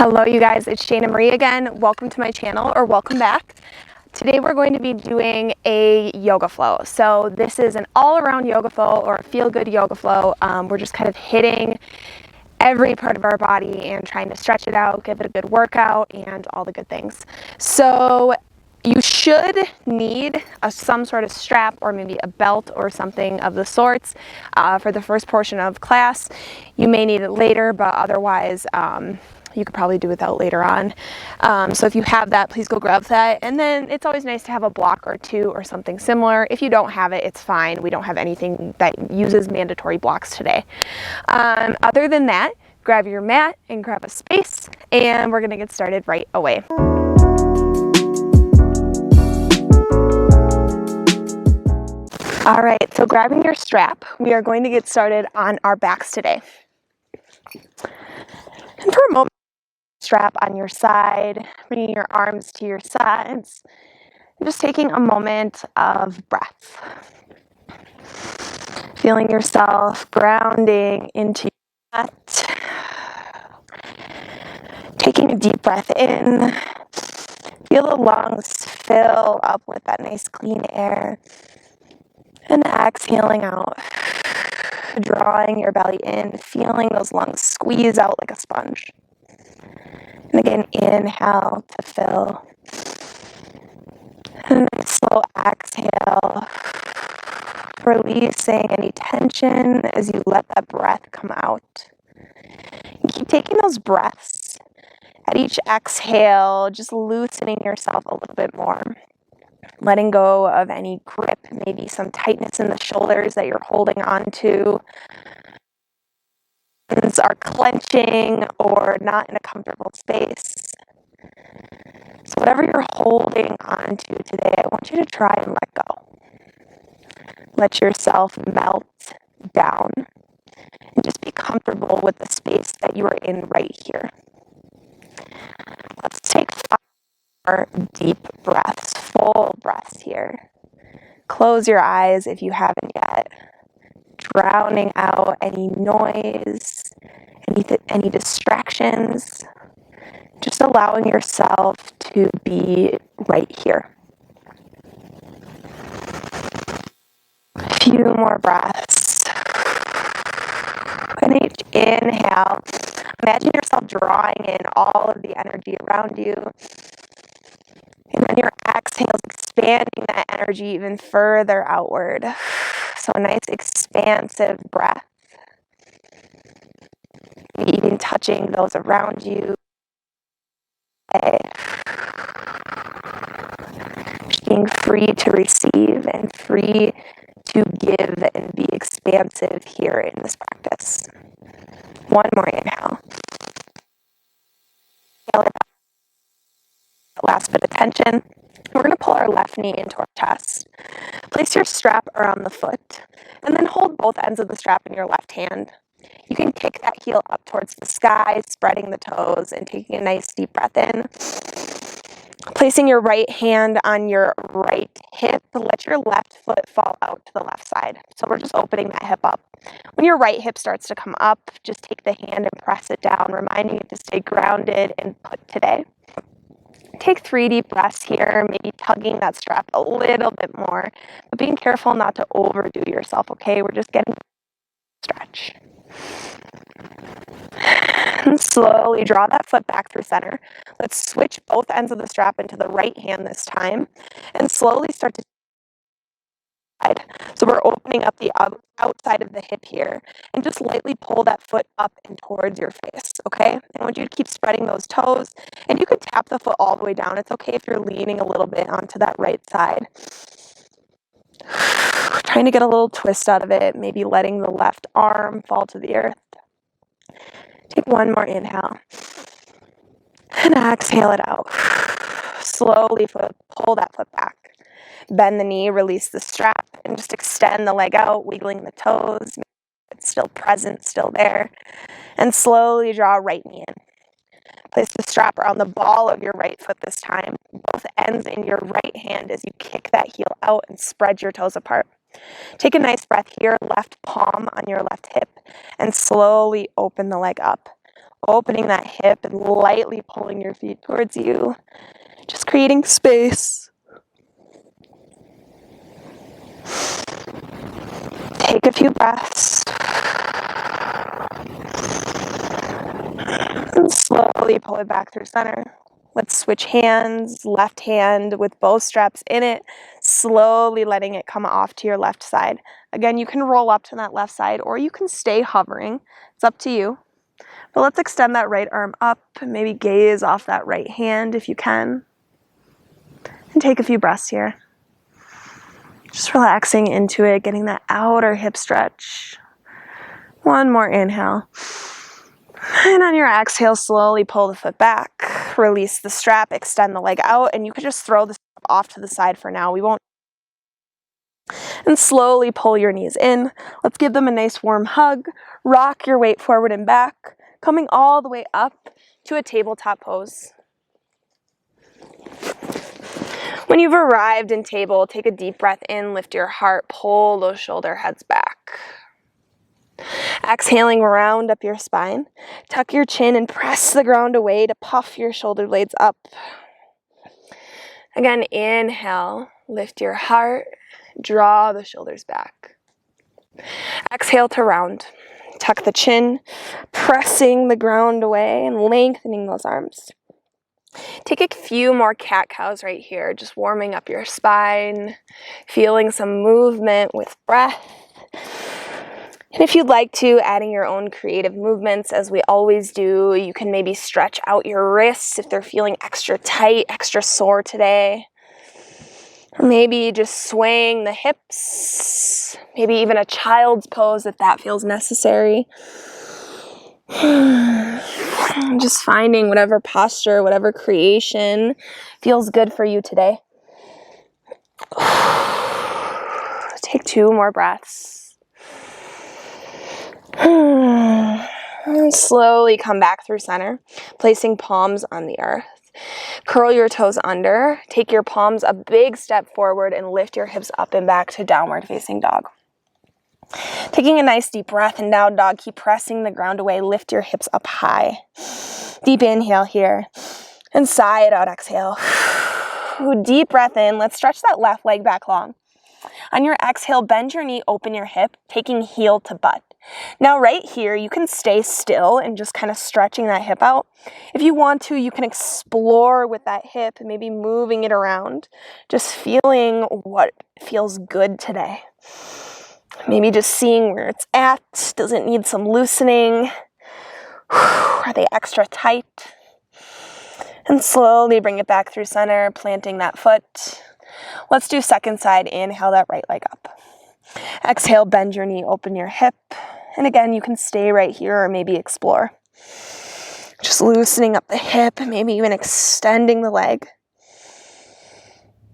Hello you guys, it's Shaina Marie again. Welcome to my channel, or welcome back. Today we're going to be doing a yoga flow. So this is an all-around yoga flow or a feel-good yoga flow. We're just kind of hitting every part of our body and trying to stretch it out, give it a good workout, and all the good things. So you should need some sort of strap or maybe a belt or something of the sorts for the first portion of class. You may need it later, but otherwise you could probably do without later on. So if you have that, please go grab that. And then it's always nice to have a block or two or something similar. If you don't have it, it's fine. We don't have anything that uses mandatory blocks today. Other than that, grab your mat and grab a space, and we're gonna get started right away. All right, so grabbing your strap, we are going to get started on our backs today. And for a moment, strap on your side, bringing your arms to your sides, and just taking a moment of breath. Feeling yourself grounding into your mat. Taking a deep breath in. Feel the lungs fill up with that nice clean air. And exhaling out. Drawing your belly in, feeling those lungs squeeze out like a sponge. And again, inhale to fill. And then slow exhale. Releasing any tension as you let that breath come out. And keep taking those breaths. At each exhale, just loosening yourself a little bit more. Letting go of any grip, maybe some tightness in the shoulders that you're holding on to. Are clenching or not in a comfortable space. So whatever you're holding on to today, I want you to try and let go. Let yourself melt down and just be comfortable with the space that you are in right here. Let's take 5 more deep breaths, full breaths here. Close your eyes if you haven't yet. Drowning out any noise, any distractions. Just allowing yourself to be right here. A few more breaths. And each inhale, imagine yourself drawing in all of the energy around you. And then your exhale is expanding that energy even further outward. So a nice expansive breath. Maybe even touching those around you. Just being free to receive and free to give and be expansive here in this practice. One more inhale. Last bit of tension. We're going to pull our left knee into our chest. Place your strap around the foot and then hold both ends of the strap in your left hand. You can kick that heel up towards the sky, spreading the toes and taking a nice deep breath in. Placing your right hand on your right hip, let your left foot fall out to the left side. So we're just opening that hip up. When your right hip starts to come up, just take the hand and press it down, reminding you to stay grounded and put today. Take 3 deep breaths here, maybe tugging that strap a little bit more, but being careful not to overdo yourself, okay? We're just getting stretch. And slowly draw that foot back through center. Let's switch both ends of the strap into the right hand this time and slowly start to side. So we're opening up the outside of the hip here and just lightly pull that foot up and towards your face, okay? I want you to keep spreading those toes, and you could tap the foot all the way down. It's okay if you're leaning a little bit onto that right side. Trying to get a little twist out of it, maybe letting the left arm fall to the earth. Take one more inhale. And exhale it out. Slowly pull that foot back. Bend the knee, release the strap, and just extend the leg out, wiggling the toes. It's still present, still there. And slowly draw right knee in. Place the strap around the ball of your right foot this time. Both ends in your right hand as you kick that heel out and spread your toes apart. Take a nice breath here, left palm on your left hip, and slowly open the leg up. Opening that hip and lightly pulling your feet towards you. Just creating space. Take a few breaths. And slowly pull it back through center. Let's switch hands, left hand with both straps in it, slowly letting it come off to your left side. Again, you can roll up to that left side or you can stay hovering. It's up to you. But let's extend that right arm up and maybe gaze off that right hand if you can. And take a few breaths here. Just relaxing into it, getting that outer hip stretch. One more inhale. And on your exhale, slowly pull the foot back, release the strap, extend the leg out, and you could just throw the strap off to the side for now. We won't. And slowly pull your knees in. Let's give them a nice warm hug. Rock your weight forward and back, coming all the way up to a tabletop pose. When you've arrived in table, take a deep breath in, lift your heart, pull those shoulder heads back. Exhaling, round up your spine. Tuck your chin and press the ground away to puff your shoulder blades up. Again, inhale, lift your heart, draw the shoulders back. Exhale to round. Tuck the chin, pressing the ground away and lengthening those arms. Take a few more cat-cows right here, just warming up your spine, feeling some movement with breath. And if you'd like to, adding your own creative movements, as we always do, you can maybe stretch out your wrists if they're feeling extra tight, extra sore today. Or maybe just swaying the hips, maybe even a child's pose if that feels necessary. Just finding whatever posture, whatever creation feels good for you today. Take 2 more breaths. And slowly come back through center, placing palms on the earth. Curl your toes under, take your palms a big step forward and lift your hips up and back to downward facing dog. Taking a nice deep breath in down dog, keep pressing the ground away, lift your hips up high. Deep inhale here, and sigh it out, exhale. Deep breath in, let's stretch that left leg back long. On your exhale, bend your knee, open your hip, taking heel to butt. Now right here, you can stay still and just kind of stretching that hip out. If you want to, you can explore with that hip and maybe moving it around, just feeling what feels good today. Maybe just seeing where it's at. Does it need some loosening? Are they extra tight? And slowly bring it back through center, planting that foot. Let's do second side. Inhale that right leg up. Exhale, bend your knee, open your hip. And again, you can stay right here or maybe explore. Just loosening up the hip, maybe even extending the leg.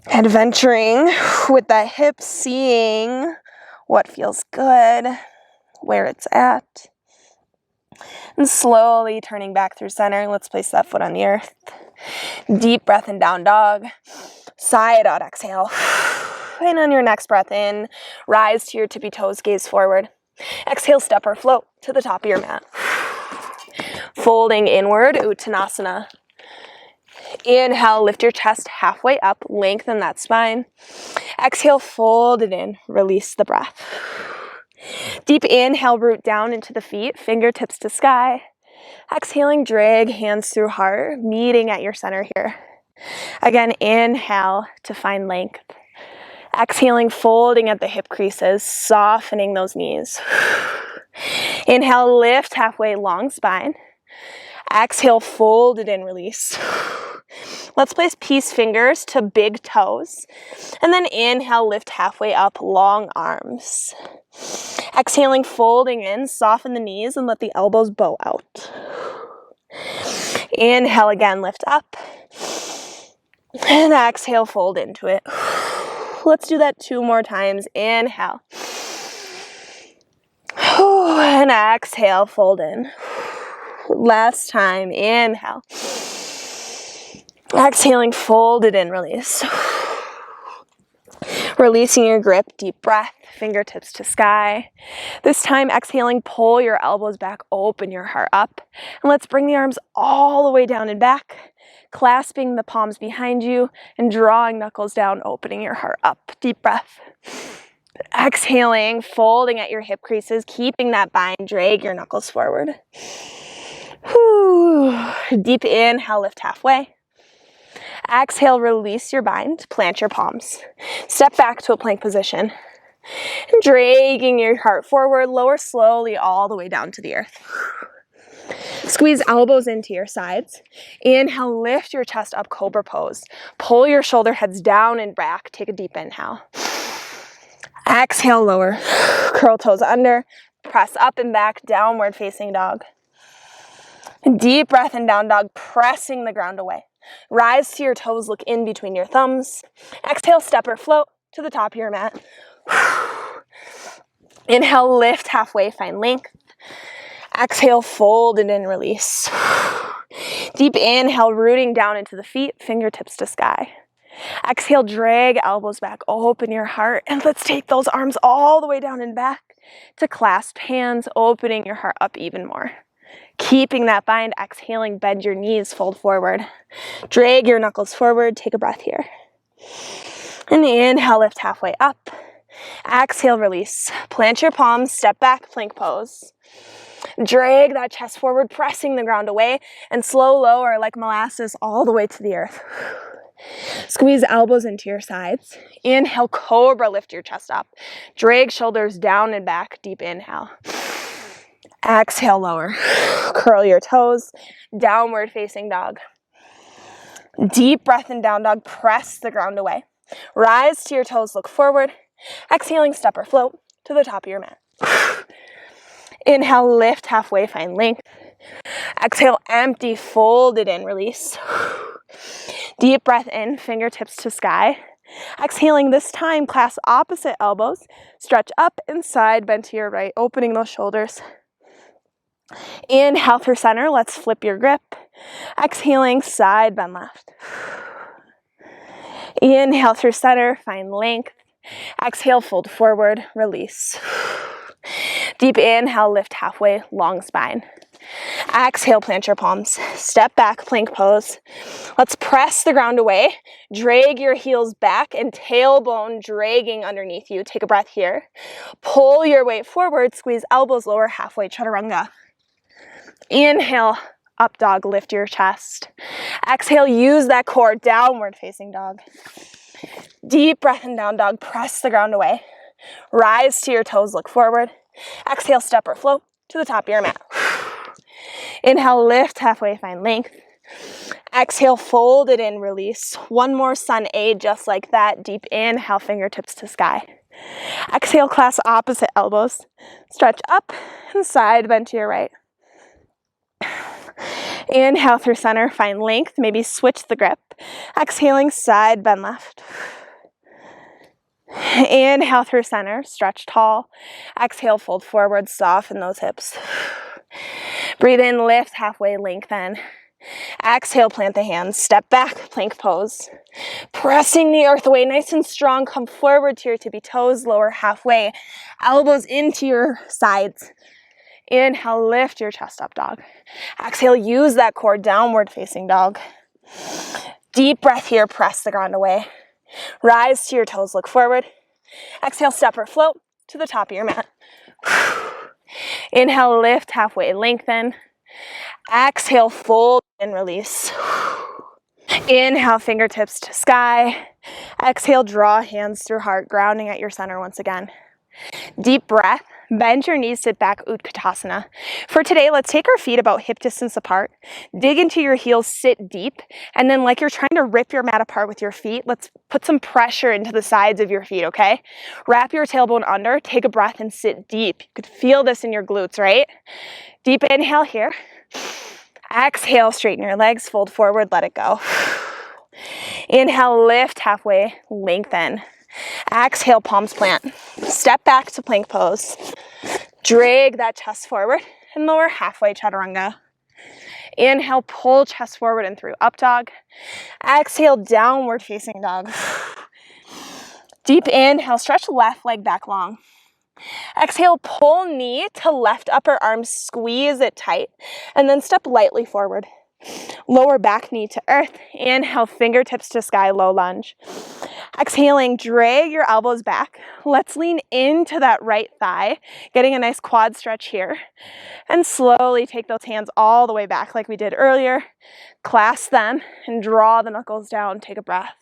Adventuring with that hip, seeing what feels good, where it's at. And slowly turning back through center. Let's place that foot on the earth. Deep breath in down dog. Sigh it out, exhale. And on your next breath in, rise to your tippy toes, gaze forward. Exhale, step or float to the top of your mat. Folding inward, Uttanasana. Inhale, lift your chest halfway up, lengthen that spine. Exhale, fold it in, release the breath. Deep inhale, root down into the feet, fingertips to sky. Exhaling, drag hands through heart, meeting at your center here. Again, inhale to find length. Exhaling, folding at the hip creases, softening those knees. Inhale, lift halfway, long spine. Exhale, fold it in, release. Let's place peace fingers to big toes. And then inhale, lift halfway up, long arms. Exhaling, folding in, soften the knees and let the elbows bow out. Inhale again, lift up. And exhale, fold into it. Let's do that 2 more times. Inhale. And exhale, fold in. Last time, inhale. Exhaling, fold it in, release. Releasing your grip, deep breath, fingertips to sky. This time exhaling, pull your elbows back, open your heart up. And let's bring the arms all the way down and back, clasping the palms behind you and drawing knuckles down, opening your heart up. Deep breath. Exhaling, folding at your hip creases, keeping that bind, drag your knuckles forward. Whew. Deep inhale, lift halfway. Exhale, release your bind, plant your palms. Step back to a plank position. And dragging your heart forward, lower slowly all the way down to the earth. Squeeze elbows into your sides. Inhale, lift your chest up, cobra pose. Pull your shoulder heads down and back. Take a deep inhale. Exhale, lower. Curl toes under. Press up and back, downward facing dog. Deep breath in down dog, pressing the ground away. Rise to your toes, look in between your thumbs. Exhale, step or float to the top of your mat. Inhale, lift halfway, find length. Exhale, fold it in, release. Deep inhale, rooting down into the feet, fingertips to sky. Exhale, drag elbows back, open your heart, and let's take those arms all the way down and back to clasp hands, opening your heart up even more. Keeping that bind, exhaling, bend your knees, fold forward. Drag your knuckles forward, take a breath here. And inhale, lift halfway up. Exhale, release. Plant your palms, step back, plank pose. Drag that chest forward, pressing the ground away, and slow lower like molasses all the way to the earth. Squeeze elbows into your sides. Inhale, cobra, lift your chest up. Drag shoulders down and back, deep inhale. Exhale, lower. Curl your toes, downward facing dog. Deep breath in down dog, press the ground away. Rise to your toes, look forward. Exhaling, step or float to the top of your mat. Inhale, lift halfway, find length. Exhale, empty, fold it in, release. Deep breath in, fingertips to sky. Exhaling this time, clasp opposite elbows. Stretch up and side, bend to your right, opening those shoulders. Inhale through center, let's flip your grip. Exhaling, side bend left. Inhale through center, find length. Exhale, fold forward, release. Deep inhale, lift halfway, long spine. Exhale, plant your palms. Step back, plank pose. Let's press the ground away. Drag your heels back and tailbone dragging underneath you. Take a breath here. Pull your weight forward, squeeze elbows lower, halfway chaturanga. Inhale, up dog, lift your chest. Exhale, use that core, downward facing dog. Deep breath in down dog, press the ground away. Rise to your toes, look forward. Exhale, step or float to the top of your mat. Inhale, lift halfway, find length. Exhale, fold it in, release. One more sun A, just like that. Deep inhale, fingertips to sky. Exhale, clasp opposite elbows. Stretch up and side, bend to your right. Inhale through center, find length, maybe switch the grip. Exhaling, side bend left. Inhale through center, stretch tall. Exhale, fold forward, soften those hips. Breathe in, lift halfway, lengthen. Exhale, plant the hands, step back, plank pose. Pressing the earth away, nice and strong. Come forward to your tippy toes, lower halfway. Elbows into your sides. Inhale, lift your chest up, dog. Exhale, use that core, downward facing dog. Deep breath here, press the ground away. Rise to your toes, look forward. Exhale, step or float to the top of your mat. Inhale, lift halfway, lengthen. Exhale, fold and release. Inhale, fingertips to sky. Exhale, draw hands through heart, grounding at your center once again. Deep breath, bend your knees, sit back, Utkatasana. For today, let's take our feet about hip distance apart, dig into your heels, sit deep, and then like you're trying to rip your mat apart with your feet, let's put some pressure into the sides of your feet, okay? Wrap your tailbone under, take a breath and sit deep. You could feel this in your glutes, right? Deep inhale here. Exhale, straighten your legs, fold forward, let it go. Inhale, lift halfway, lengthen. Exhale, palms plant. Step back to plank pose. Drag that chest forward and lower halfway, chaturanga. Inhale, pull chest forward and through, up dog. Exhale, downward facing dog. Deep inhale, stretch left leg back long. Exhale, pull knee to left upper arm, squeeze it tight, and then step lightly forward. Lower back knee to earth. Inhale, fingertips to sky, low lunge. Exhaling, drag your elbows back. Let's lean into that right thigh, getting a nice quad stretch here. And slowly take those hands all the way back like we did earlier. Clasp them and draw the knuckles down. Take a breath.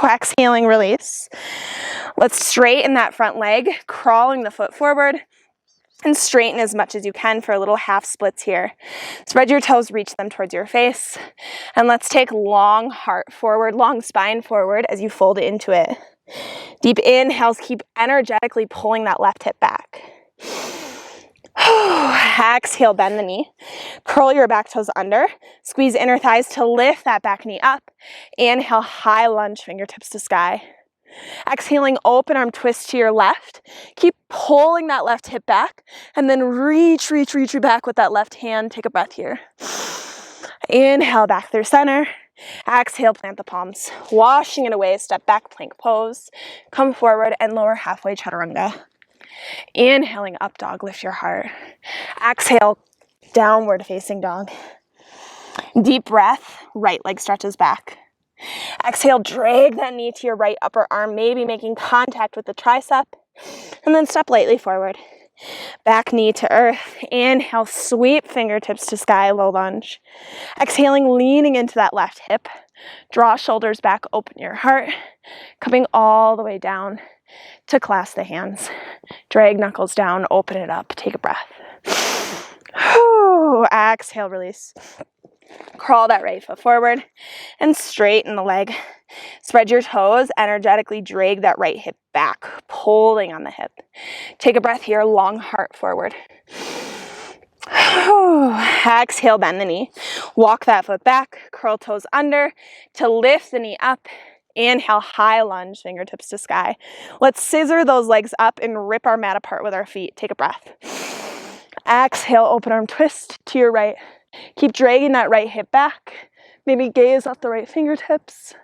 Exhaling, release. Let's straighten that front leg, crawling the foot forward. And straighten as much as you can for a little half splits here. Spread your toes, reach them towards your face. And let's take long heart forward, long spine forward as you fold into it. Deep inhales, keep energetically pulling that left hip back. Exhale, bend the knee. Curl your back toes under. Squeeze inner thighs to lift that back knee up. Inhale, high lunge, fingertips to sky. Exhaling, open arm twist to your left. Keep pulling that left hip back and then reach back with that left hand. Take a breath here. Inhale, back through center. Exhale, plant the palms. Washing it away, step back, plank pose. Come forward and lower halfway, chaturanga. Inhaling, up dog, lift your heart. Exhale, downward facing dog. Deep breath, right leg stretches back. Exhale, drag that knee to your right upper arm, maybe making contact with the tricep, and then step lightly forward. Back knee to earth. Inhale, sweep fingertips to sky, low lunge. Exhaling, leaning into that left hip. Draw shoulders back, open your heart. Coming all the way down to clasp the hands. Drag knuckles down, open it up, take a breath. Exhale, release. Crawl that right foot forward and straighten the leg. Spread your toes, energetically drag that right hip back, pulling on the hip. Take a breath here, long heart forward. Exhale, bend the knee. Walk that foot back, curl toes under to lift the knee up. Inhale, high lunge, fingertips to sky. Let's scissor those legs up and rip our mat apart with our feet. Take a breath. Exhale, open arm twist to your right. Keep dragging that right hip back. Maybe gaze up the right fingertips.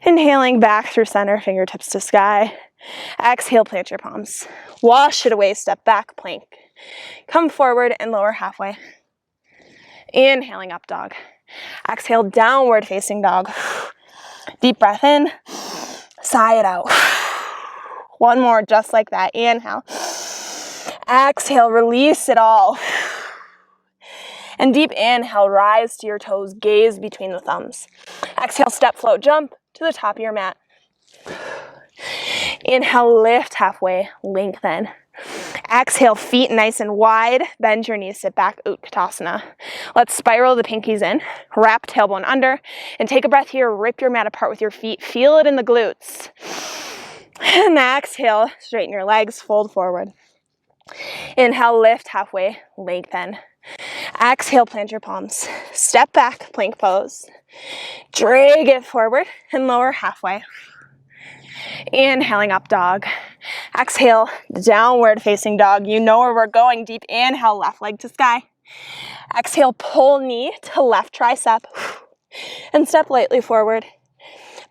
Inhaling back through center, fingertips to sky. Exhale, plant your palms. Wash it away, step back, plank. Come forward and lower halfway. Inhaling, up dog. Exhale, downward facing dog. Deep breath in. Sigh it out. One more, just like that. Inhale. Exhale, release it all. And deep inhale, rise to your toes, gaze between the thumbs. Exhale, step, float, jump to the top of your mat. Inhale, lift halfway, lengthen. Exhale, feet nice and wide, bend your knees, sit back, Utkatasana. Let's spiral the pinkies in, wrap tailbone under, and take a breath here, rip your mat apart with your feet, feel it in the glutes. And exhale, straighten your legs, fold forward. Inhale, lift halfway, lengthen. Exhale, plant your palms. Step back, plank pose. Drag it forward and lower halfway. Inhaling, up dog. Exhale, downward facing dog. You know where we're going. Deep inhale, left leg to sky. Exhale, pull knee to left tricep. And step lightly forward.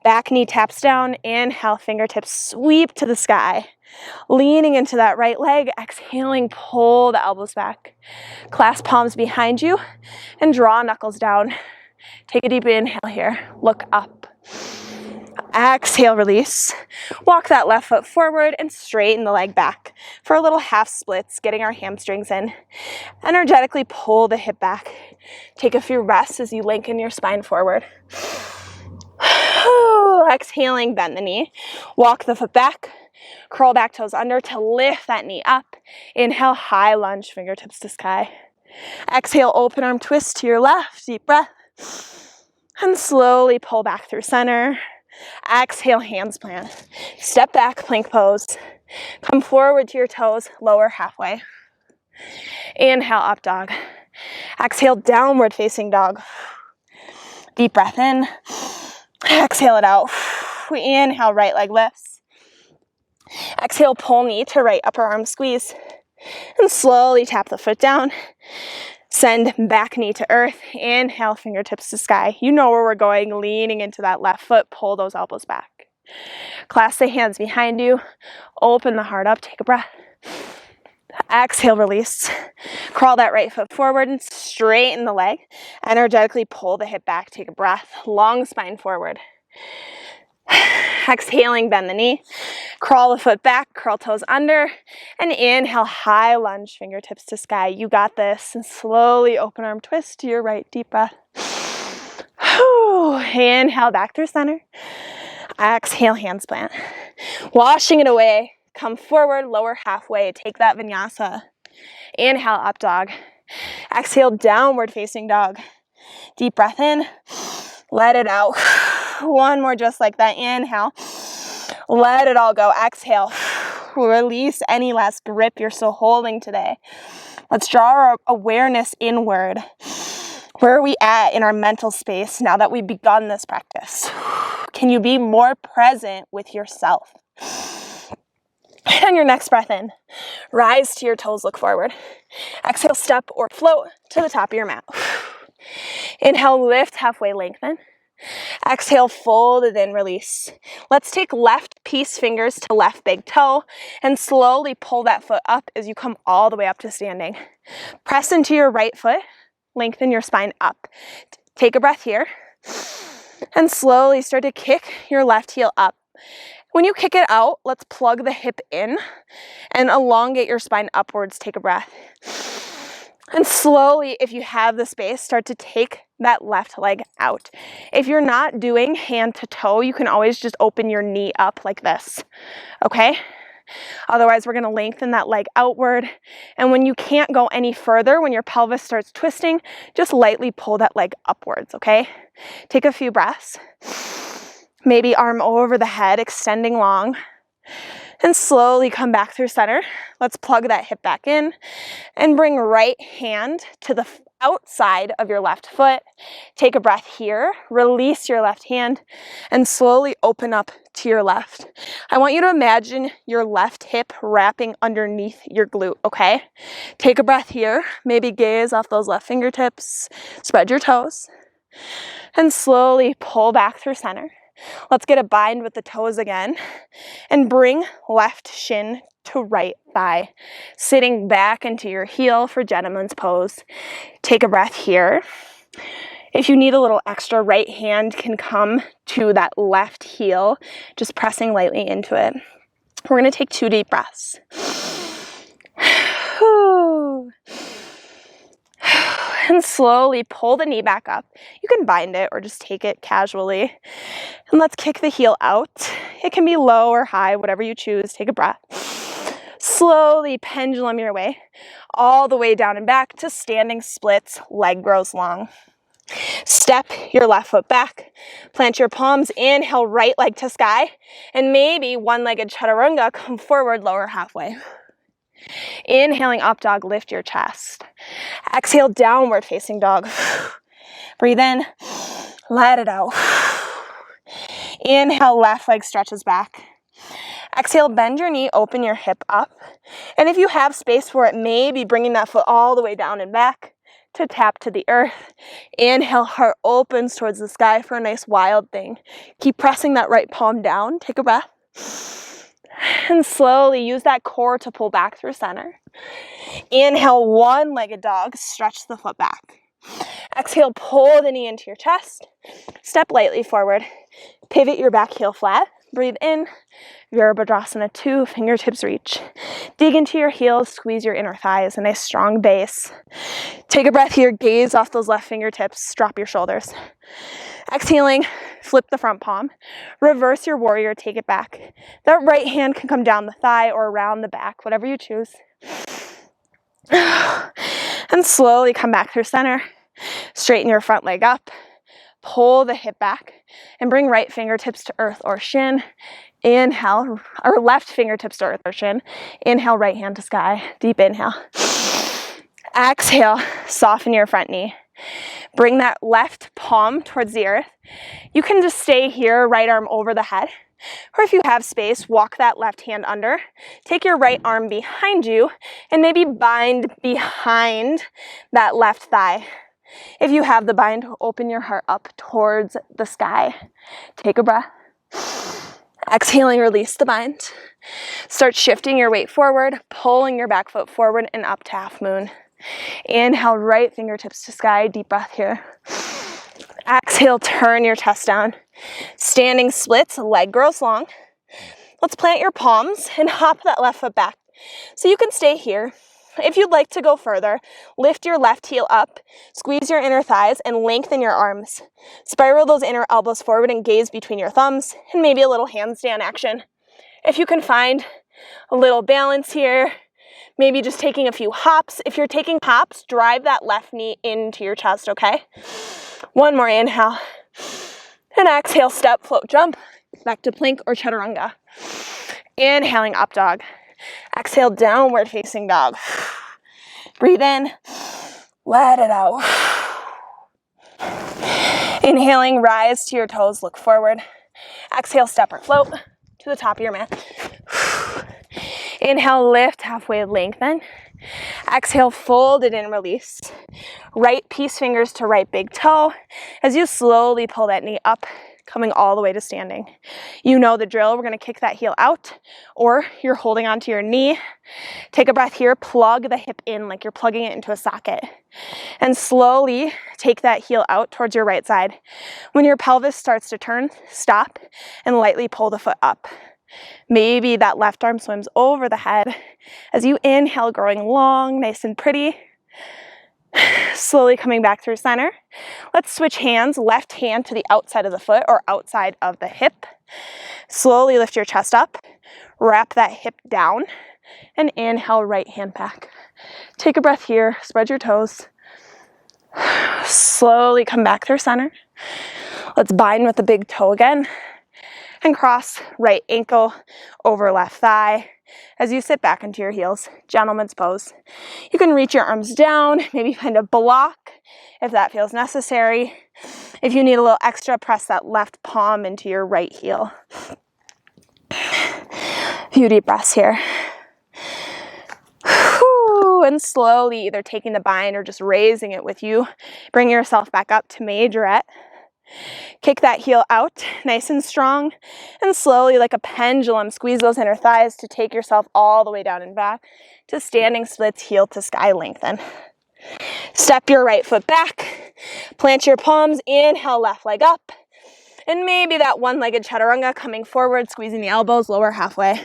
Back knee taps down. Inhale, fingertips sweep to the sky. Leaning into that right leg, exhaling, pull the elbows back. Clasp palms behind you and draw knuckles down. Take a deep inhale here. Look up. Exhale, release. Walk that left foot forward and straighten the leg back for a little half splits, getting our hamstrings in. Energetically pull the hip back. Take a few rests as you lengthen your spine forward. Exhaling, bend the knee. Walk the foot back. Curl back toes under to lift that knee up. Inhale, high lunge, fingertips to sky. Exhale, open arm twist to your left. Deep breath. And slowly pull back through center. Exhale, hands plant. Step back, plank pose. Come forward to your toes, lower halfway. Inhale, up dog. Exhale, downward facing dog. Deep breath in. Exhale it out. Inhale, right leg lifts. Exhale, pull knee to right upper arm squeeze. And slowly tap the foot down. Send back knee to earth. Inhale, fingertips to sky. You know where we're going, leaning into that left foot. Pull those elbows back. Clasp the hands behind you. Open the heart up. Take a breath. Exhale, release. Crawl that right foot forward and straighten the leg. Energetically pull the hip back. Take a breath. Long spine forward. Exhaling, bend the knee. Crawl the foot back, curl toes under, and inhale, high lunge, fingertips to sky. You got this. And slowly open arm twist to your right. Deep breath. Inhale, back through center. Exhale, hands plant. Washing it away. Come forward, lower halfway. Take that vinyasa. Inhale, up dog. Exhale, downward facing dog. Deep breath in. Let it out. One more just like that. Inhale. Let it all go. Exhale. Release any last grip you're still holding today. Let's draw our awareness inward. Where are we at in our mental space now that we've begun this practice? Can you be more present with yourself? And your next breath in. Rise to your toes, look forward. Exhale, step or float to the top of your mat. Inhale, lift, halfway lengthen. Exhale, fold it in, release. Let's take left peace fingers to left big toe and slowly pull that foot up as you come all the way up to standing. Press into your right foot, lengthen your spine up. Take a breath here and slowly start to kick your left heel up. When you kick it out, let's plug the hip in and elongate your spine upwards. Take a breath. And slowly, if you have the space, start to take that left leg out. If you're not doing hand to toe, you can always just open your knee up like this, okay? Otherwise, we're gonna lengthen that leg outward. And when you can't go any further, when your pelvis starts twisting, just lightly pull that leg upwards, okay? Take a few breaths. Maybe arm over the head, extending long. And slowly come back through center. Let's plug that hip back in and bring right hand to the outside of your left foot. Take a breath here, release your left hand, and slowly open up to your left. I want you to imagine your left hip wrapping underneath your glute, okay? Take a breath here, maybe gaze off those left fingertips, spread your toes, and slowly pull back through center. Let's get a bind with the toes again and bring left shin to right thigh, sitting back into your heel for gentleman's pose. Take a breath here. If you need a little extra, right hand can come to that left heel, just pressing lightly into it. We're going to take 2 deep breaths. And slowly pull the knee back up. You can bind it or just take it casually. And let's kick the heel out. It can be low or high, whatever you choose. Take a breath. Slowly pendulum your way all the way down and back to standing splits. Leg grows long. Step your left foot back. Plant your palms. Inhale, right leg to sky. And maybe one-legged chaturanga. Come forward, lower halfway. Inhaling up dog, lift your chest. Exhale, downward facing dog. Breathe in, let it out. Inhale, left leg stretches back. Exhale, bend your knee, open your hip up. And if you have space for it, maybe bringing that foot all the way down and back to tap to the earth. Inhale, heart opens towards the sky for a nice wild thing. Keep pressing that right palm down. Take a breath. And slowly use that core to pull back through center. Inhale, one-legged dog, stretch the foot back. Exhale, pull the knee into your chest. Step lightly forward. Pivot your back heel flat. Breathe in. Virabhadrasana 2, fingertips reach. Dig into your heels, squeeze your inner thighs, a nice strong base. Take a breath here, gaze off those left fingertips, drop your shoulders. Exhaling, flip the front palm. Reverse your warrior, take it back. That right hand can come down the thigh or around the back, whatever you choose. And slowly come back through center. Straighten your front leg up. Pull the hip back and bring right fingertips to earth or shin. Inhale, or left fingertips to earth or shin. Inhale, right hand to sky. Deep inhale. Exhale, soften your front knee. Bring that left palm towards the earth. You can just stay here, right arm over the head. Or if you have space, walk that left hand under. Take your right arm behind you and maybe bind behind that left thigh. If you have the bind, open your heart up towards the sky. Take a breath. Exhaling, release the bind. Start shifting your weight forward, pulling your back foot forward and up to half moon. Inhale, right fingertips to sky, deep breath here. Exhale, turn your chest down. Standing splits, leg grows long. Let's plant your palms and hop that left foot back. So you can stay here. If you'd like to go further, lift your left heel up, squeeze your inner thighs, and lengthen your arms. Spiral those inner elbows forward and gaze between your thumbs, and maybe a little handstand action. If you can find a little balance here, maybe just taking a few hops. If you're taking hops, drive that left knee into your chest, okay? One more inhale. And exhale, step, float, jump, back to plank or chaturanga. Inhaling, up dog. Exhale, downward facing dog. Breathe in, let it out. Inhaling, rise to your toes, look forward. Exhale, step or float to the top of your mat. Inhale, lift, halfway lengthen. Exhale, fold it in, release. Right peace fingers to right big toe as you slowly pull that knee up, coming all the way to standing. You know the drill. We're going to kick that heel out, or you're holding onto your knee. Take a breath here. Plug the hip in like you're plugging it into a socket. And slowly take that heel out towards your right side. When your pelvis starts to turn, stop and lightly pull the foot up. Maybe that left arm swims over the head as you inhale, growing long, nice and pretty. Slowly coming back through center. Let's switch hands, left hand to the outside of the foot or outside of the hip. Slowly lift your chest up, wrap that hip down, and inhale, right hand back. Take a breath here, spread your toes. Slowly come back through center. Let's bind with the big toe again and cross right ankle over left thigh. As you sit back into your heels, gentleman's pose. You can reach your arms down, maybe find a block if that feels necessary. If you need a little extra, press that left palm into your right heel. A few deep breaths here. And slowly, either taking the bind or just raising it with you, bring yourself back up to majorette. Kick that heel out, nice and strong, and slowly, like a pendulum, squeeze those inner thighs to take yourself all the way down and back to standing splits, heel to sky, lengthen. Step your right foot back, plant your palms, inhale, left leg up, and maybe that one-legged chaturanga coming forward, squeezing the elbows, lower halfway.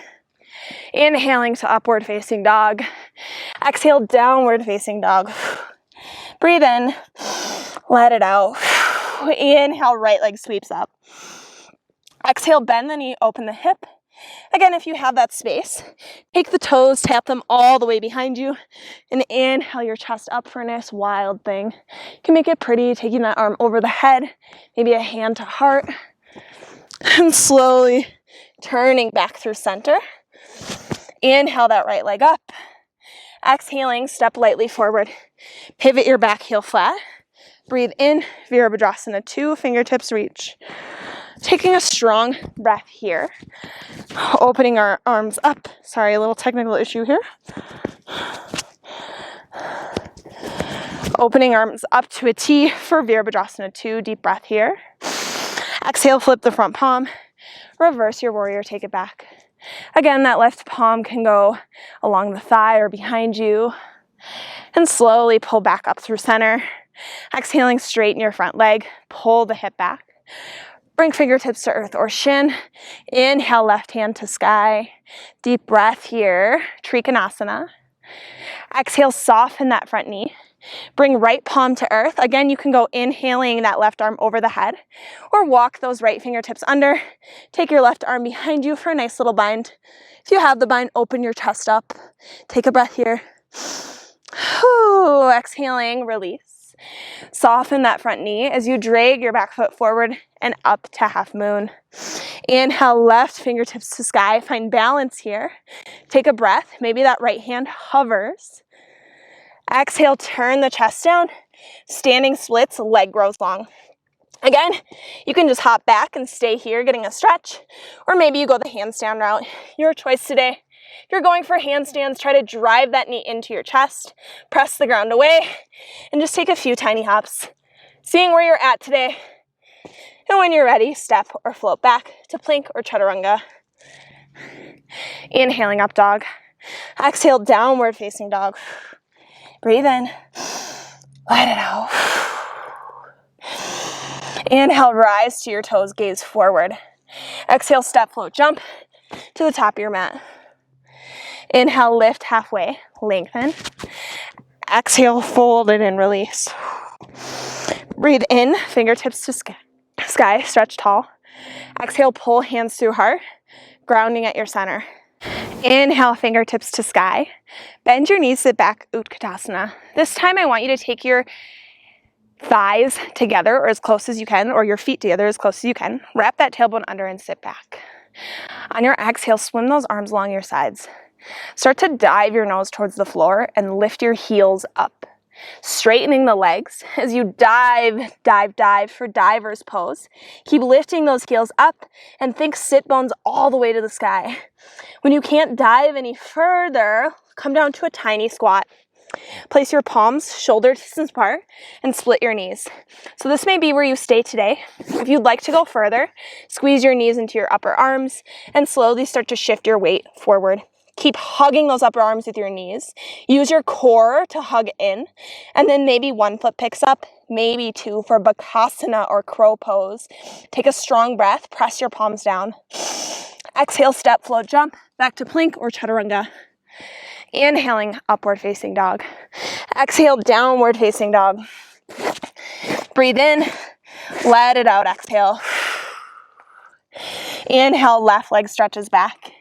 Inhaling to upward facing dog. Exhale, downward facing dog. Breathe in, let it out. Inhale, right leg sweeps up. Exhale, bend the knee, open the hip. Again, if you have that space, take the toes, tap them all the way behind you, and inhale your chest up for a nice wild thing. You can make it pretty, taking that arm over the head, maybe a hand to heart, and slowly turning back through center. Inhale that right leg up. Exhaling, step lightly forward. Pivot your back heel flat. Breathe in, Virabhadrasana 2, fingertips reach. Taking a strong breath here. Opening our arms up. Sorry, a little technical issue here. Opening arms up to a T for Virabhadrasana 2, deep breath here. Exhale, flip the front palm. Reverse your warrior, take it back. Again, that left palm can go along the thigh or behind you. And slowly pull back up through center. Exhaling, straighten your front leg, pull the hip back. Bring fingertips to earth or shin. Inhale, left hand to sky. Deep breath here, Trikonasana. Exhale, soften that front knee. Bring right palm to earth. Again, you can go inhaling that left arm over the head or walk those right fingertips under. Take your left arm behind you for a nice little bind. If you have the bind, open your chest up. Take a breath here. Exhaling, release. Soften that front knee as you drag your back foot forward and up to half moon. Inhale, left fingertips to sky. Find balance here. Take a breath. Maybe that right hand hovers. Exhale, turn the chest down. Standing splits, leg grows long. Again, you can just hop back and stay here getting a stretch, or maybe you go the handstand route. Your choice today. If you're going for handstands, try to drive that knee into your chest, press the ground away, and just take a few tiny hops. Seeing where you're at today. And when you're ready, step or float back to plank or chaturanga. Inhaling up dog. Exhale, downward facing dog. Breathe in. Let it out. Inhale, rise to your toes, gaze forward. Exhale, step, float, jump to the top of your mat. Inhale, lift halfway, lengthen. Exhale, fold it and release. Breathe in, fingertips to sky, stretch tall. Exhale, pull hands through heart, grounding at your center. Inhale, fingertips to sky. Bend your knees, sit back, Utkatasana. This time I want you to take your thighs together or as close as you can, or your feet together as close as you can. Wrap that tailbone under and sit back. On your exhale, swim those arms along your sides. Start to dive your nose towards the floor and lift your heels up. Straightening the legs as you dive, dive, dive for diver's pose. Keep lifting those heels up and think sit bones all the way to the sky. When you can't dive any further, come down to a tiny squat. Place your palms shoulder distance apart and split your knees. So this may be where you stay today. If you'd like to go further, squeeze your knees into your upper arms and slowly start to shift your weight forward. Keep hugging those upper arms with your knees. Use your core to hug in, and then maybe one foot picks up, maybe two for Bakasana or crow pose. Take a strong breath, press your palms down. Exhale, step, float, jump, back to plank or chaturanga. Inhaling, upward facing dog. Exhale, downward facing dog. Breathe in, let it out, exhale. Inhale, left leg stretches back.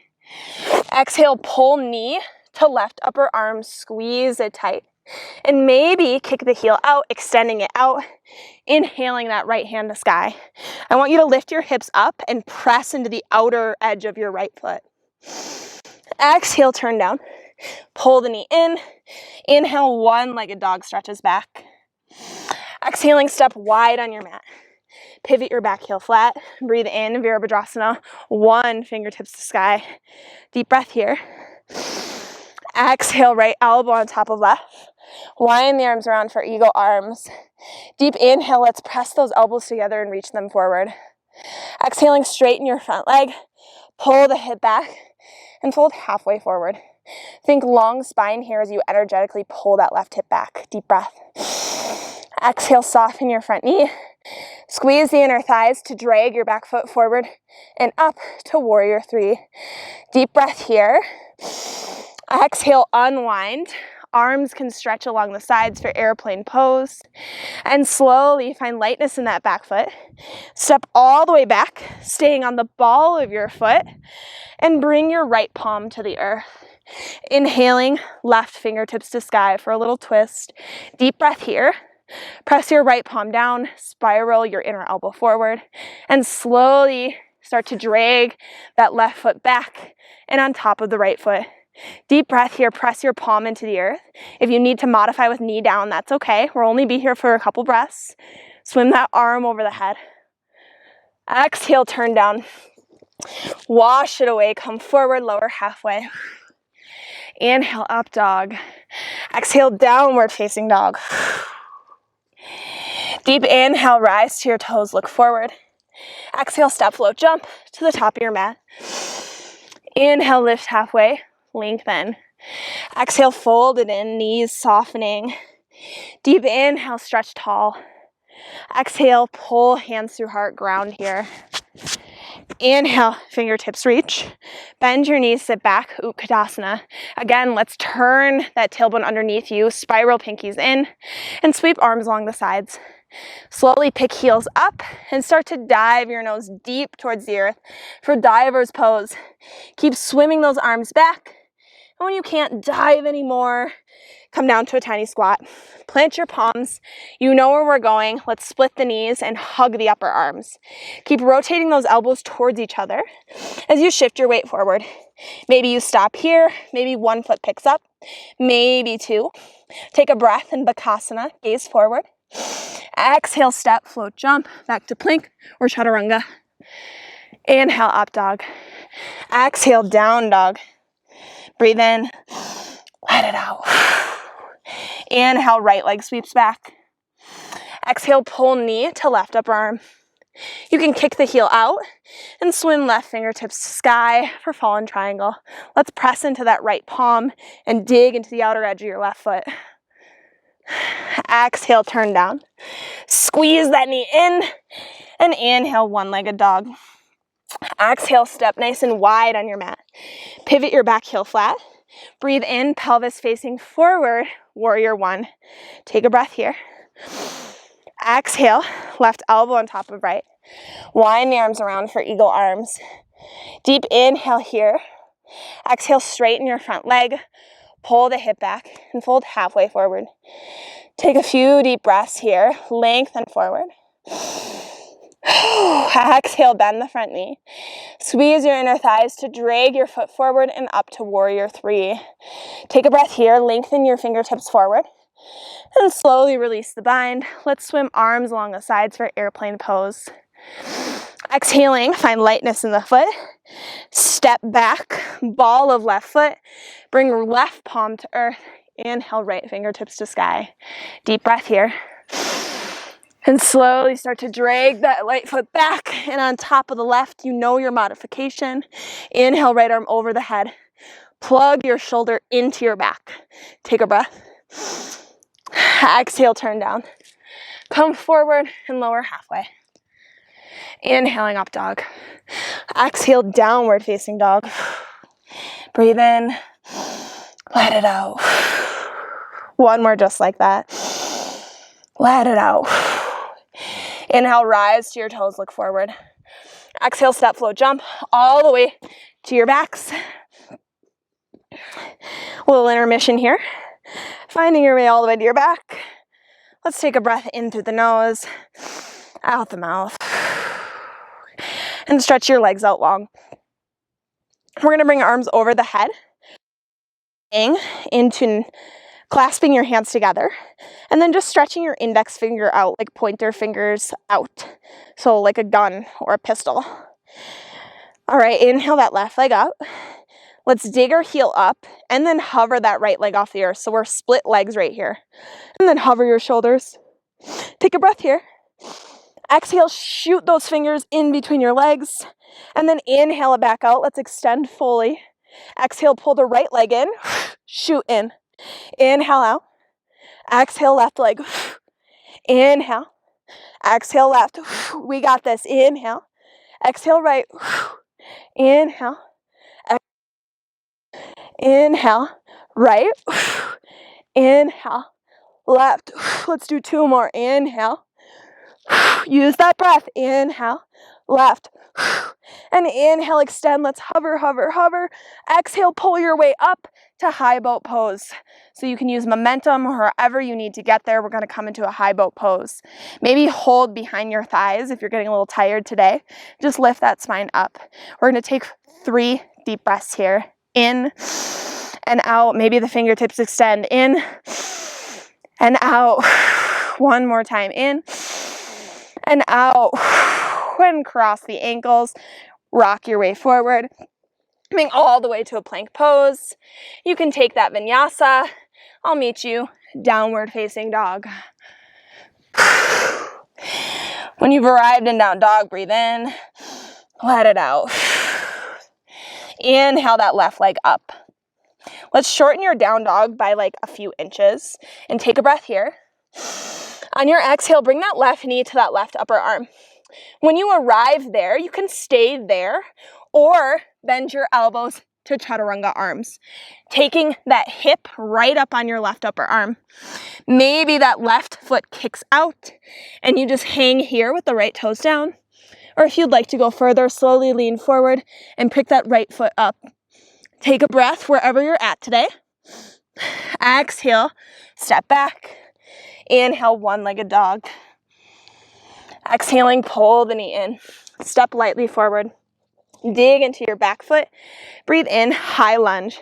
Exhale, pull knee to left upper arm, squeeze it tight. And maybe kick the heel out, extending it out. Inhaling that right hand to sky. I want you to lift your hips up and press into the outer edge of your right foot. Exhale, turn down. Pull the knee in. Inhale, one-legged dog stretches back. Exhaling, step wide on your mat. Pivot your back heel flat. Breathe in, Virabhadrasana. One, fingertips to sky. Deep breath here. Exhale, right elbow on top of left. Wind the arms around for eagle arms. Deep inhale, let's press those elbows together and reach them forward. Exhaling, straighten your front leg. Pull the hip back and fold halfway forward. Think long spine here as you energetically pull that left hip back. Deep breath. Exhale, soften your front knee. Squeeze the inner thighs to drag your back foot forward and up to warrior three. Deep breath here. Exhale, unwind. Arms can stretch along the sides for airplane pose. And slowly find lightness in that back foot. Step all the way back, staying on the ball of your foot, and bring your right palm to the earth. Inhaling, left fingertips to sky for a little twist. Deep breath here. Press your right palm down, spiral your inner elbow forward, and slowly start to drag that left foot back and on top of the right foot. Deep breath here, press your palm into the earth. If you need to modify with knee down, that's okay. We'll only be here for a couple breaths. Swim that arm over the head. Exhale, turn down. Wash it away, come forward, lower halfway. Inhale, up dog. Exhale, downward facing dog. Deep inhale, rise to your toes, look forward. Exhale, step, float, jump to the top of your mat. Inhale, lift halfway, lengthen. Exhale, fold it in, knees softening. Deep inhale, stretch tall. Exhale, pull hands through heart, ground here. Inhale, fingertips reach. Bend your knees, sit back, Utkatasana. Again, let's turn that tailbone underneath you, spiral pinkies in, and sweep arms along the sides. Slowly pick heels up and start to dive your nose deep towards the earth for diver's pose. Keep swimming those arms back. And when you can't dive anymore, come down to a tiny squat. Plant your palms. You know where we're going. Let's split the knees and hug the upper arms. Keep rotating those elbows towards each other as you shift your weight forward. Maybe you stop here. Maybe one foot picks up. Maybe two. Take a breath in Bakasana. Gaze forward. Exhale, step, float, jump, back to plank or chaturanga. Inhale, up dog. Exhale, down dog. Breathe in, let it out. Inhale, right leg sweeps back. Exhale, pull knee to left upper arm. You can kick the heel out and swim left fingertips to sky for fallen triangle. Let's press into that right palm and dig into the outer edge of your left foot. Exhale, turn down. Squeeze that knee in and inhale, one-legged dog. Exhale, step nice and wide on your mat. Pivot your back heel flat. Breathe in, pelvis facing forward, warrior one. Take a breath here. Exhale, left elbow on top of right. Wind the arms around for eagle arms. Deep inhale here. Exhale, straighten your front leg. Pull the hip back and fold halfway forward. Take a few deep breaths here. Lengthen forward. Exhale, bend the front knee. Squeeze your inner thighs to drag your foot forward and up to warrior three. Take a breath here. Lengthen your fingertips forward. And slowly release the bind. Let's swim arms along the sides for airplane pose. Exhaling, find lightness in the foot. Step back, ball of left foot. Bring left palm to earth. Inhale, right fingertips to sky. Deep breath here. And slowly start to drag that right foot back. And on top of the left, you know your modification. Inhale, right arm over the head. Plug your shoulder into your back. Take a breath. Exhale, turn down. Come forward and lower halfway. Inhaling up dog. Exhale, downward facing dog. Breathe in. Let it out. One more just like that. Let it out. Inhale, rise to your toes, look forward. Exhale, step, flow, jump all the way to your backs. A little intermission here. Finding your way all the way to your back. Let's take a breath in through the nose, out the mouth, and stretch your legs out long. We're going to bring arms over the head, into clasping your hands together, and then just stretching your index finger out, like pointer fingers out. So like a gun or a pistol. All right, inhale that left leg up. Let's dig our heel up and then hover that right leg off the earth. So we're split legs right here. And then hover your shoulders. Take a breath here. Exhale, shoot those fingers in between your legs. And then inhale it back out. Let's extend fully. Exhale, pull the right leg in. Shoot in. Inhale out. Exhale, left leg. Inhale. Exhale, left. We got this. Inhale. Exhale, right. Inhale. Inhale, right. Inhale, left. Let's do two more. Inhale. Use that breath. Inhale, left. And inhale, extend. Let's hover, hover, hover. Exhale, pull your way up to high boat pose. So you can use momentum wherever you need to get there. We're going to come into a high boat pose. Maybe hold behind your thighs if you're getting a little tired today. Just lift that spine up. We're going to take 3 deep breaths here. In and out. Maybe the fingertips extend. In and out. One more time. In and out. And cross the ankles. Rock your way forward. Coming all the way to a plank pose. You can take that vinyasa. I'll meet you downward facing dog. When you've arrived in down dog, breathe in. Let it out. Inhale that left leg up. Let's shorten your down dog by like a few inches and take a breath here. On your exhale, bring that left knee to that left upper arm. When you arrive there, you can stay there or bend your elbows to chaturanga arms, taking that hip right up on your left upper arm. Maybe that left foot kicks out and you just hang here with the right toes down. Or if you'd like to go further, slowly lean forward and pick that right foot up. Take a breath wherever you're at today. Exhale, step back. Inhale, one-legged dog. Exhaling, pull the knee in. Step lightly forward. Dig into your back foot. Breathe in, high lunge,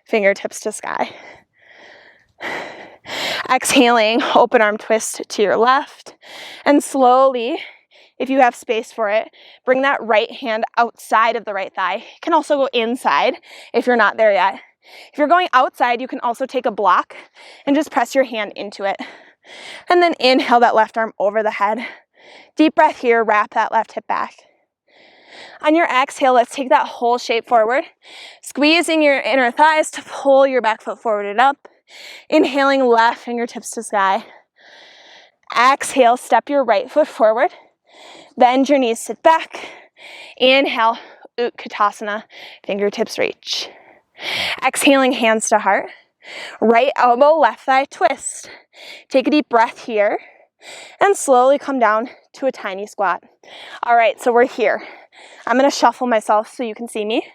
fingertips to sky. Exhaling, open arm twist to your left. And slowly, if you have space for it, bring that right hand outside of the right thigh. You can also go inside if you're not there yet. If you're going outside, you can also take a block and just press your hand into it. And then inhale that left arm over the head. Deep breath here, wrap that left hip back. On your exhale, let's take that whole shape forward, squeezing your inner thighs to pull your back foot forward and up. Inhaling, left fingertips to sky. Exhale, step your right foot forward. Bend your knees, sit back. Inhale, Utkatasana, fingertips reach. Exhaling, hands to heart. Right elbow, left thigh twist. Take a deep breath here and slowly come down to a tiny squat. All right, so we're here. I'm gonna shuffle myself so you can see me.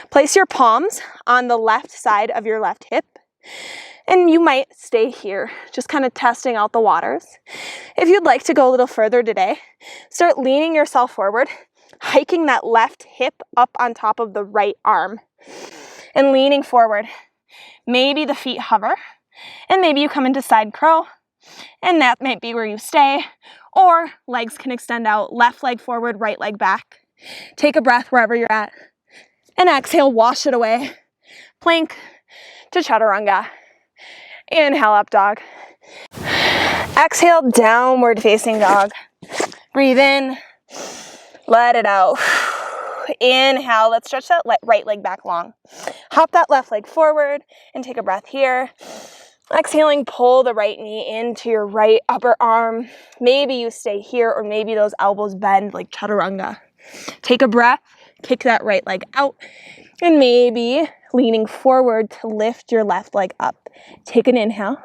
Place your palms on the left side of your left hip, and you might stay here, just kind of testing out the waters. If you'd like to go a little further today, start leaning yourself forward, hiking that left hip up on top of the right arm, and leaning forward. Maybe the feet hover, and maybe you come into side crow, and that might be where you stay, or legs can extend out, left leg forward, right leg back. Take a breath wherever you're at, and exhale, wash it away. Plank to chaturanga. Inhale, up dog. Exhale, downward facing dog. Breathe in, let it out. Inhale, let's stretch that right leg back long. Hop that left leg forward and take a breath here. Exhaling, pull the right knee into your right upper arm. Maybe you stay here, or maybe those elbows bend like chaturanga. Take a breath, kick that right leg out, and maybe leaning forward to lift your left leg up. Take an inhale.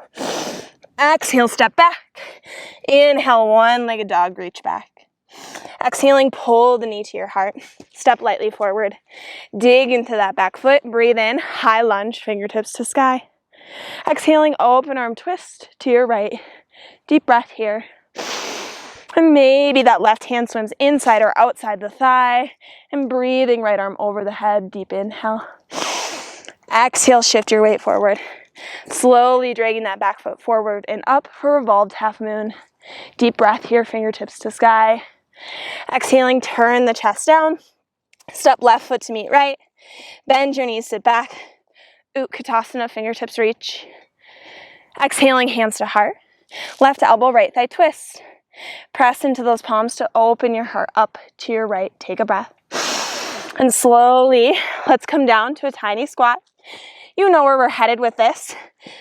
Exhale, step back. Inhale, one-legged dog, reach back. Exhaling, pull the knee to your heart. Step lightly forward. Dig into that back foot. Breathe in, high lunge, fingertips to sky. Exhaling, open arm twist to your right. Deep breath here. And maybe that left hand swims inside or outside the thigh. And breathing right arm over the head. Deep inhale. Exhale, shift your weight forward. Slowly dragging that back foot forward and up for revolved half moon. Deep breath here, fingertips to sky. Exhaling, turn the chest down. Step left foot to meet right. Bend your knees, sit back. Utkatasana, fingertips reach. Exhaling, hands to heart. Left elbow, right thigh twist. Press into those palms to open your heart up to your right. Take a breath. And slowly, let's come down to a tiny squat. You know where we're headed with this.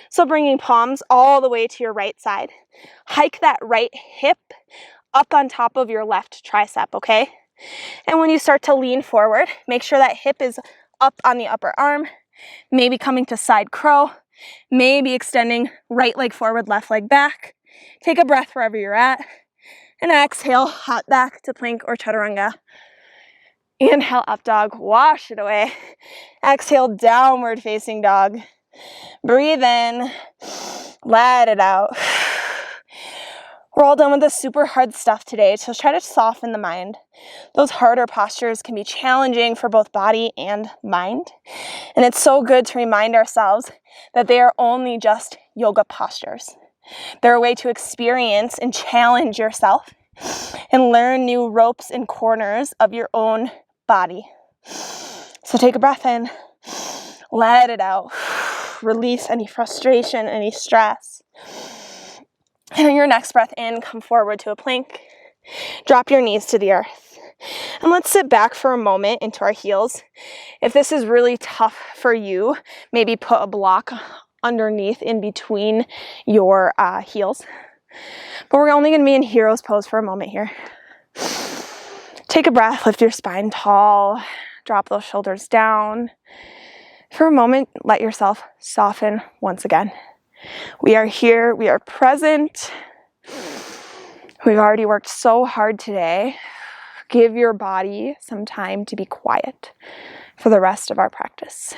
So bringing palms all the way to your right side. Hike that right hip up on top of your left tricep, okay? And when you start to lean forward, make sure that hip is up on the upper arm, maybe coming to side crow, maybe extending right leg forward, left leg back. Take a breath wherever you're at, and exhale, hop back to plank or chaturanga. Inhale, up dog, wash it away. Exhale, downward facing dog. Breathe in, let it out. We're all done with the super hard stuff today, so try to soften the mind. Those harder postures can be challenging for both body and mind. And it's so good to remind ourselves that they are only just yoga postures. They're a way to experience and challenge yourself and learn new ropes and corners of your own body. So take a breath in, let it out. Release any frustration, any stress. And on your next breath in, come forward to a plank. Drop your knees to the earth. And let's sit back for a moment into our heels. If this is really tough for you, maybe put a block underneath in between your heels. But we're only going to be in hero's pose for a moment here. Take a breath, lift your spine tall, drop those shoulders down. For a moment, let yourself soften once again. We are here, we are present. We've already worked so hard today. Give your body some time to be quiet for the rest of our practice.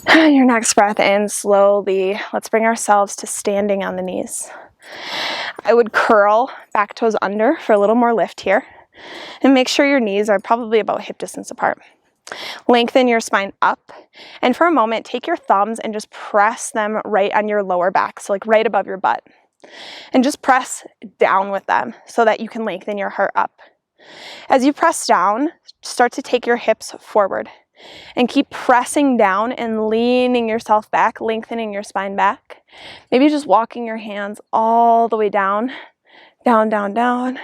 Your next breath in slowly. Let's bring ourselves to standing on the knees. I would curl back toes under for a little more lift here. And make sure your knees are probably about hip distance apart. Lengthen your spine up, and for a moment, take your thumbs and just press them right on your lower back, so like right above your butt. And just press down with them so that you can lengthen your heart up. As you press down, start to take your hips forward. And keep pressing down and leaning yourself back, lengthening your spine back. Maybe just walking your hands all the way down, down, down, down,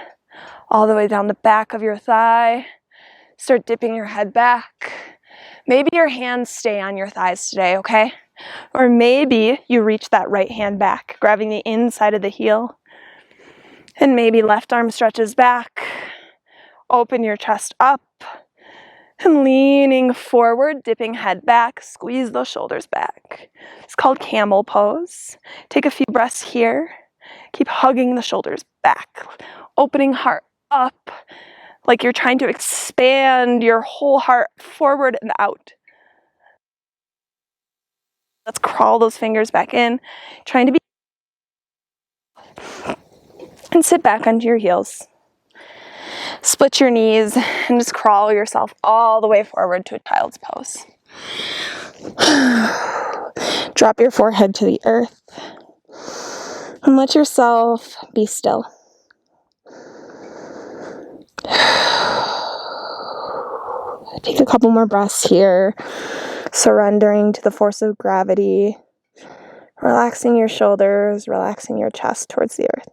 all the way down the back of your thigh. Start dipping your head back. Maybe your hands stay on your thighs today, okay? Or maybe you reach that right hand back, grabbing the inside of the heel. And maybe left arm stretches back. Open your chest up. And leaning forward, dipping head back, squeeze those shoulders back. It's called camel pose. Take a few breaths here. Keep hugging the shoulders back. Opening heart up, like you're trying to expand your whole heart forward and out. Let's crawl those fingers back in, trying to be, and sit back onto your heels. Split your knees and just crawl yourself all the way forward to a child's pose. Drop your forehead to the earth and let yourself be still. Take a couple more breaths here, surrendering to the force of gravity, relaxing your shoulders, relaxing your chest towards the earth.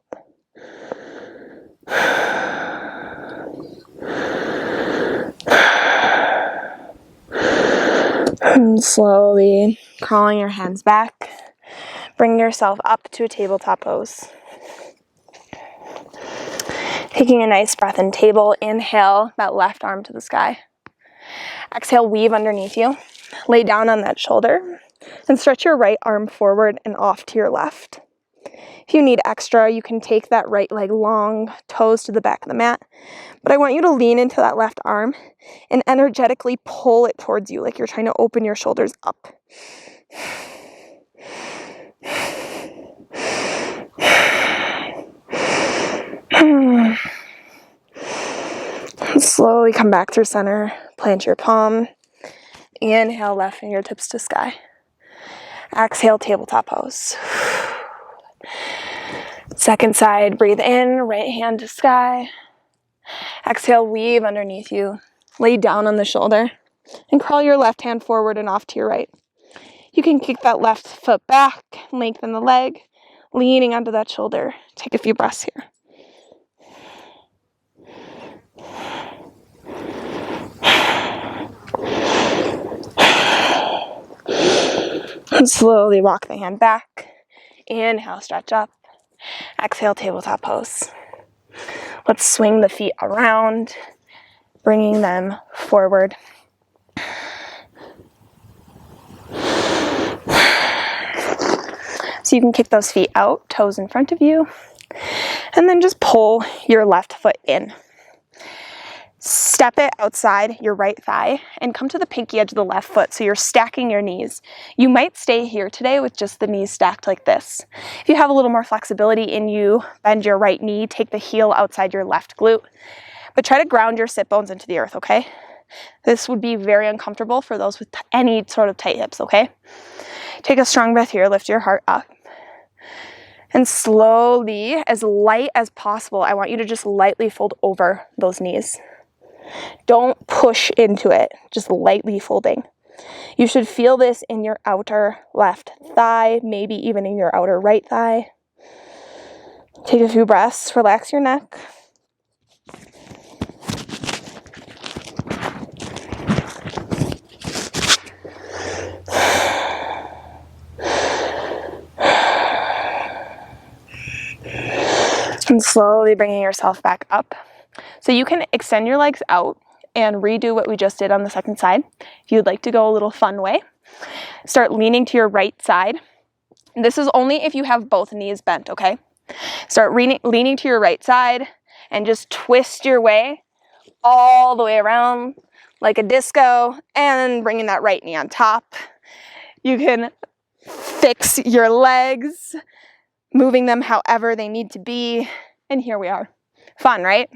And slowly crawling your hands back, bring yourself up to a tabletop pose. Taking a nice breath in table, inhale that left arm to the sky. Exhale, weave underneath you. Lay down on that shoulder and stretch your right arm forward and off to your left. If you need extra, you can take that right leg long, toes to the back of the mat. But I want you to lean into that left arm and energetically pull it towards you like you're trying to open your shoulders up. Slowly come back through center, plant your palm. Inhale, left fingertips to sky. Exhale, tabletop pose. Second side, breathe in, right hand to sky. Exhale, weave underneath you. Lay down on the shoulder and crawl your left hand forward and off to your right. You can kick that left foot back, lengthen the leg, leaning onto that shoulder. Take a few breaths here. And slowly walk the hand back. Inhale, stretch up. Exhale, tabletop pose. Let's swing the feet around, bringing them forward. So you can kick those feet out, toes in front of you, and then just pull your left foot in. Step it outside your right thigh and come to the pinky edge of the left foot so you're stacking your knees. You might stay here today with just the knees stacked like this. If you have a little more flexibility in you, bend your right knee, take the heel outside your left glute, but try to ground your sit bones into the earth, okay? This would be very uncomfortable for those with any sort of tight hips, okay? Take a strong breath here, lift your heart up. And slowly, as light as possible, I want you to just lightly fold over those knees. Don't push into it, just lightly folding. You should feel this in your outer left thigh, maybe even in your outer right thigh. Take a few breaths, relax your neck. And slowly bringing yourself back up. So you can extend your legs out and redo what we just did on the second side. If you'd like to go a little fun way, start leaning to your right side. This is only if you have both knees bent, okay? Start leaning to your right side and just twist your way all the way around like a disco and bringing that right knee on top. You can fix your legs, moving them however they need to be. And here we are. Fun, right?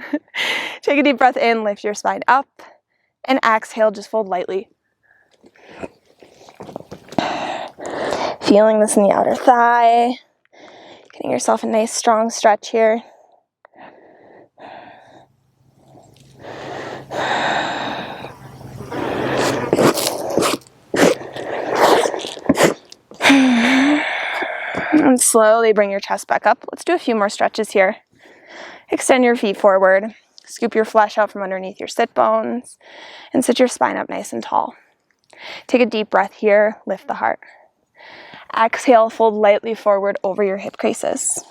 Take a deep breath in, lift your spine up, and exhale, just fold lightly. Feeling this in the outer thigh. Getting yourself a nice strong stretch here. And slowly bring your chest back up. Let's do a few more stretches here. Extend your feet forward. Scoop your flesh out from underneath your sit bones and sit your spine up nice and tall. Take a deep breath here. Lift the heart. Exhale, fold lightly forward over your hip creases.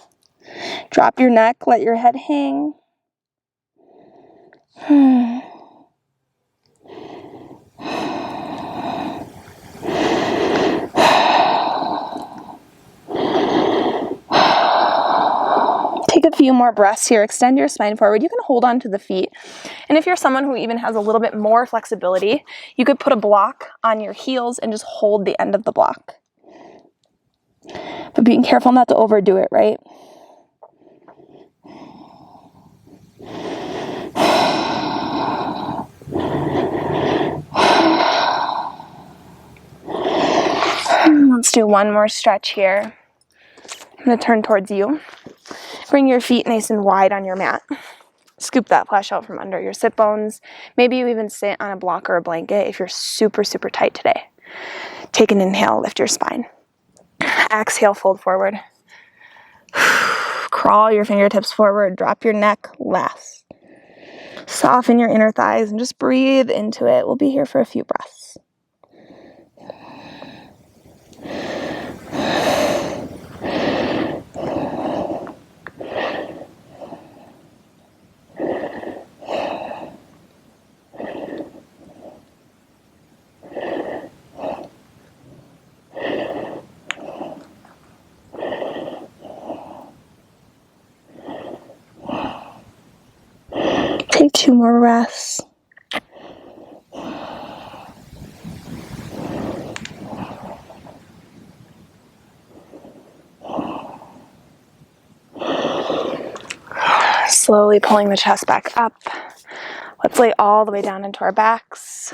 Drop your neck, let your head hang. Take a few more breaths here. Extend your spine forward. You can hold on to the feet. And if you're someone who even has a little bit more flexibility, you could put a block on your heels and just hold the end of the block. But being careful not to overdo it, right? Let's do one more stretch here. I'm going to turn towards you. Bring your feet nice and wide on your mat. Scoop that flesh out from under your sit bones. Maybe you even sit on a block or a blanket if you're super, super tight today. Take an inhale, lift your spine. Exhale, fold forward. Crawl your fingertips forward, drop your neck less. Soften your inner thighs and just breathe into it. We'll be here for a few breaths. Take 2 more breaths. Slowly pulling the chest back up. Let's lay all the way down into our backs.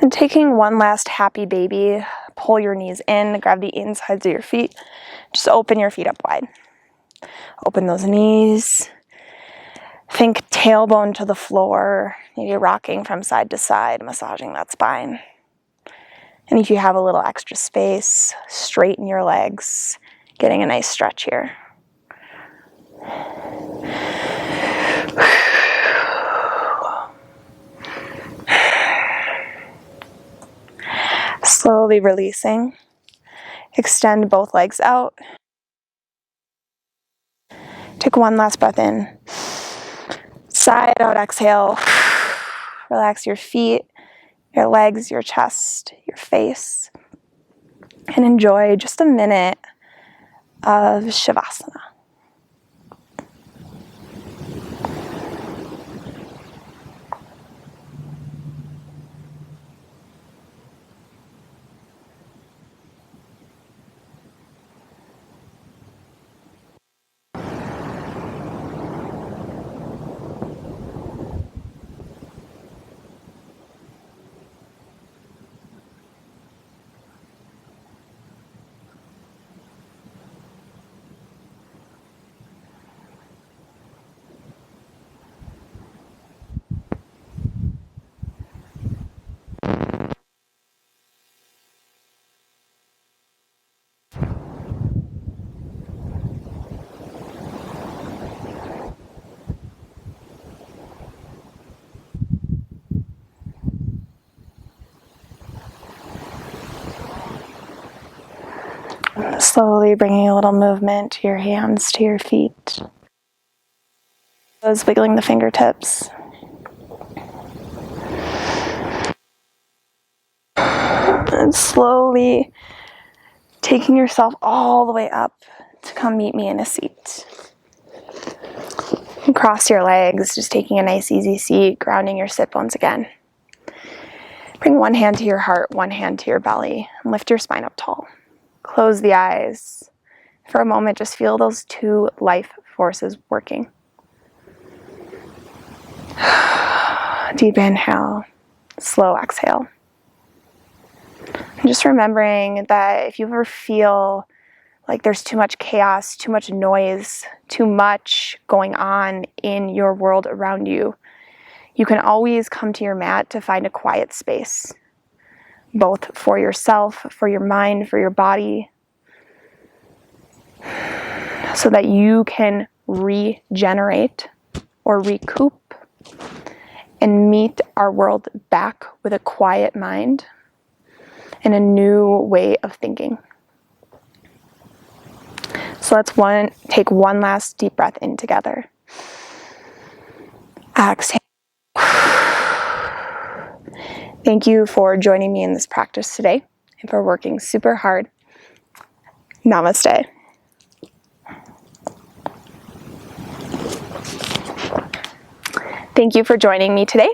And taking one last happy baby, pull your knees in, grab the insides of your feet. Just open your feet up wide. Open those knees. Think tailbone to the floor, maybe rocking from side to side, massaging that spine. And if you have a little extra space, straighten your legs, getting a nice stretch here. Slowly releasing. Extend both legs out. Take one last breath in. Side out, exhale. Relax your feet, your legs, your chest, your face. And enjoy just a minute of Shavasana. Slowly bringing a little movement to your hands, to your feet. Those wiggling the fingertips. And slowly taking yourself all the way up to come meet me in a seat. And cross your legs, just taking a nice easy seat, grounding your sit bones again. Bring one hand to your heart, one hand to your belly, and lift your spine up tall. Close the eyes. For a moment, just feel those 2 life forces working. Deep inhale, slow exhale. And just remembering that if you ever feel like there's too much chaos, too much noise, too much going on in your world around you, you can always come to your mat to find a quiet space. both for yourself, for your mind, for your body, so that you can regenerate or recoup and meet our world back with a quiet mind and a new way of thinking. So let's take one last deep breath in together. Exhale. Thank you for joining me in this practice today and for working super hard. Namaste. Thank you for joining me today.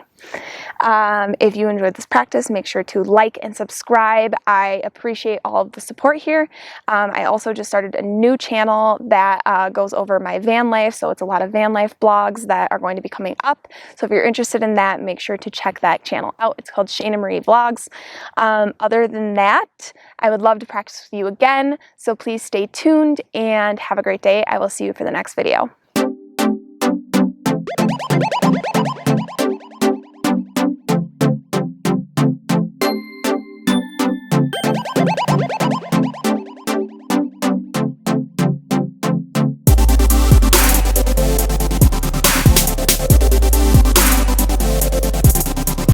If you enjoyed this practice, make sure to like and subscribe. I appreciate all of the support here. I also just started a new channel that goes over my van life, so it's a lot of van life blogs that are going to be coming up. So if you're interested in that, make sure to check that channel out. It's called Shaina Marie Vlogs. Other than that, I would love to practice with you again, so please stay tuned and have a great day. I will see you for the next video.